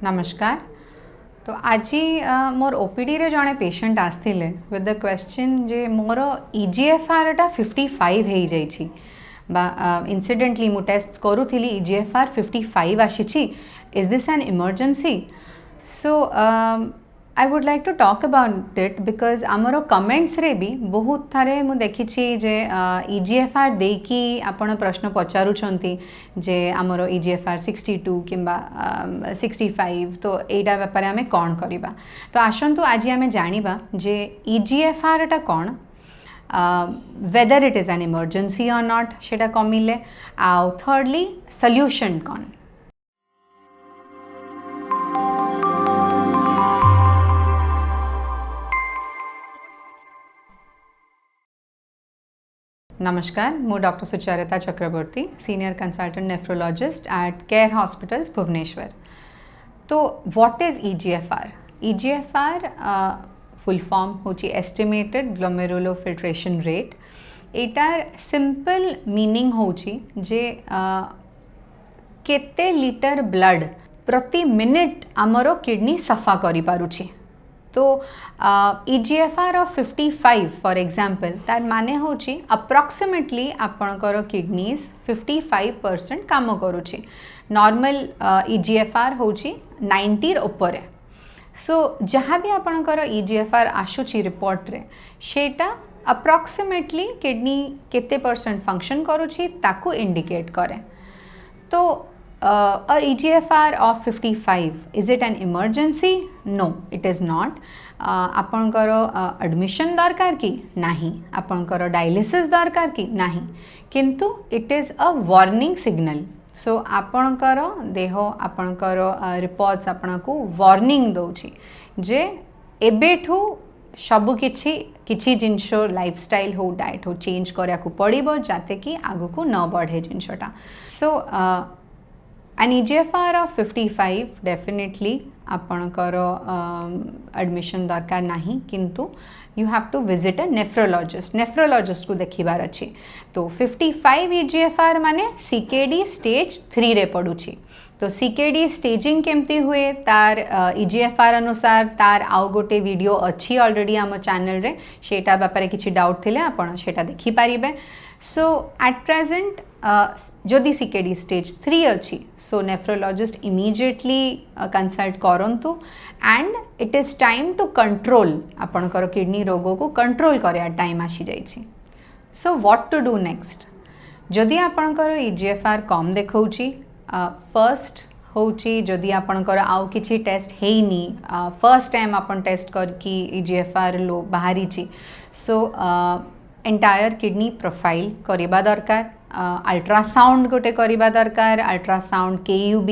नमस्कार। तो आज मोर ओपीडी रे जड़े पेशेंट आसते with the question J more EGFR टा 55 हो जाइए इंसिडेंटली मु टेस्ट करूली EGFR 55 आसी is this an emergency so I would like to talk about it because आमर कमेंट्स रे भी बहुत थारे मु देखी जे EGFR देकी आपण प्रश्न पचारुछंती जे आमर EGFR 62 किंबा 65 तो एटा व्यापार आमे कौन करिबा। तो आसंतु आज आमे जानिबा जे EGFR टा कौन, whether it is an emergency और नॉट सेटा कमिले, आउ थर्डली सॉल्यूशन कौन। नमस्कार, मु doctor Sucharita Chakraborty, senior consultant nephrologist at Care Hospitals Bhubaneswar. तो what is EGFR? EGFR full form होची एस्टिमेटेड ग्लोमेरुलोफिल्ट्रेशन रेट। एटार सिंपल मीनिंग होची जे केते लिटर ब्लड प्रति मिनिट आमरो किडनी सफा करि पारुची। तो EGFR ऑफ 55 फॉर एग्जांपल तार माने होची अप्रॉक्सिमेटली आपणकर किडनीज 55% काम करुची। नॉर्मल EGFR होची 90 ऊपर। सो जहाँ भी आपणकर EGFR आसुची रिपोर्ट रे सेटा अप्रॉक्सिमेटली किडनी केते परसेंट फंक्शन करुची ताकू इंडिकेट करे। तो EGFR of 55, is it an emergency? No, it is not. आपणकर एडमिशन दरकार कि नहीं, आपणकर डायलिसिस दरकार कि नहीं, किंतु it is a warning signal. So आपणकर देह आपणकर रिपोर्ट्स आपणको वार्निंग दौची जे एबेठू सबु किछि जिनस लाइफस्टाइल हो डाइट हो चेंज करिया को पड़िबो जाते कि आगु को न बढ़े जिनसटा। So an EGFR of 55 definitely आपणकर एडमिशन दरकार नहीं, किंतु you have to visit a nephrologist को देखिबार अच्छी। तो 55 EGFR माने CKD स्टेज 3 रे पड़ुची। तो CKD स्टेजिंग केमती हुए तार EGFR अनुसार तार आउ गोटे वीडियो अच्छी ऑलरेडी आम चैनल रे, सेटा बारे किछि डाउट थिले आपण सेटा देखि पारिबे। सो एट प्रेजेंट जदि CKD स्टेज 3 अच्छी सो नेफ्रोलॉजिस्ट इमीडिएटली कंसल्ट करंतु and it is time to control आपणकर किडनी रोग को कंट्रोल करिया टाइम आसी जाइछि। So what to do next? जदि आपणकर EGFR कम देखौछि, फर्स्ट होची जदि आपणकर आउ किछि टेस्ट हेइनी, फर्स्ट टाइम आपण टेस्ट करकी EGFR लो बाहरीछि, सो एंटायर किडनी प्रोफाइल करिबा दरकार। अल्ट्रासाउंड गोटे करिबा दरकार। अल्ट्रासाउंड KUB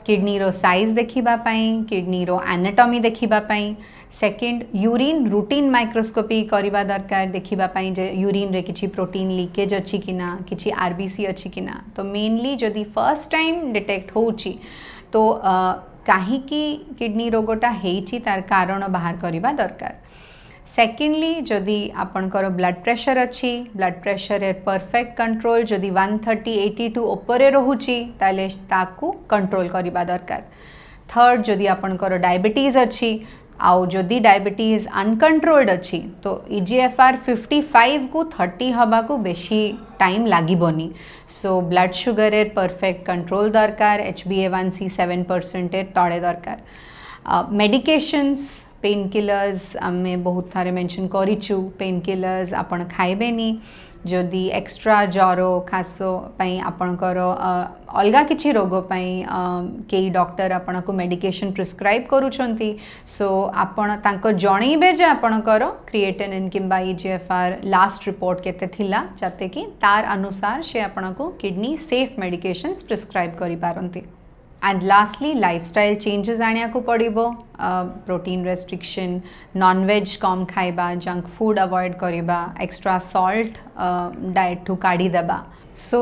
किडनी रो साइज देखिबा पई, किडनी रो एनाटॉमी देखिबा पई। सेकंड यूरिन रूटीन माइक्रोस्कोपी करिबा दरकार, देखिबा पई जे यूरिन रे किछि प्रोटीन लीकेज अछि कि ना, किछि RBC अछि कि ना। तो मेनली जदि फर्स्ट टाइम डिटेक्ट होउछि तो काहे कि किडनी रोगटा हेइछि तार कारण बाहर करिबा दरकार। सेकेंडली जदि आपणकर ब्लड प्रेशर अच्छी, ब्लड प्रेशर एर परफेक्ट कंट्रोल जदि 130/82 ऊपर रोची ताले ताकू कंट्रोल करिबा दरकार। थर्ड जदि आपणकर डायबिटीज अच्छी आउ जदि डायबिटीज अनकंट्रोल्ड अच्छी तो EGFR 55 को 30 हवा को बेसी टाइम लागिबनी। सो ब्लड शुगर एर परफेक्ट कंट्रोल दरकार। HbA1c 7% एर तले दरकार। मेडिकेशंस पेन किलर्स आमे बहुत थारे मेंशन करिछु। पेन किलर्स आपण खाइबेनी जदि एक्स्ट्रा जरो खासो पई आपणकर अलगा किछि रोग पई केई डॉक्टर आपणको मेडिकेशन प्रिस्क्राइब करूछंती। सो आपण तांको जणैबे जे आपणकर क्रिएटिनिन किंबा EGFR लास्ट रिपोर्ट केते थिला जाते कि तार अनुसार से आपणको किडनी सेफ मेडिकेशंस प्रिस्क्राइब करि पारंती। एंड लास्टली लाइफस्टाइल चेंजेस आनिया को पड़िबो। प्रोटीन रेस्ट्रिक्शन, नॉनवेज कम खाइबा, जंक फूड अवॉइड करिबा, एक्स्ट्रा सॉल्ट डाइट टू काढ़ी देबा। सो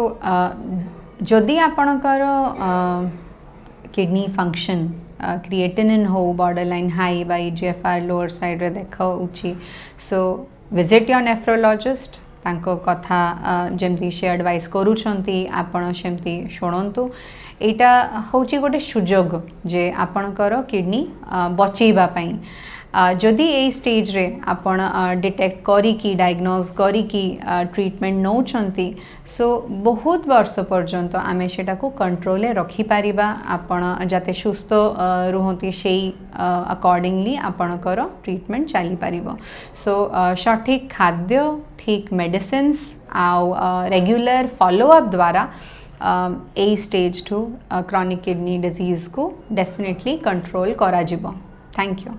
जदि आपणकर किडनी फंक्शन क्रिएटिनिन हो बॉर्डरलाइन हाई बा EGFR लोअर साइड रे देखौछि, सो विजिट योर नेफ्रोलॉजिस्ट तांको कथा जमती से एडवाइस करूछंती आपण सेमती शुणंतु एटा होची गोटे सुजोग जे आपणकर किडनी बचेबा पई जदि ए स्टेज रे आपण डिटेक्ट करिकी डायग्नोज करिकी ट्रीटमेंट नौचंती सो बहुत वर्ष पर्यंत आमे सेटा को कंट्रोल रखी पारिबा आपण जाते सुस्थ रुहंती सेई अकॉर्डिंगली आपणकर ट्रीटमेंट चली पारिबो सो सठिक खाद्य ठीक मेडिसिन्स आउ रेगुलर फॉलोअप द्वारा ए stage two chronic kidney disease को डेफिनेटली कंट्रोल करा जिवो। Thank you.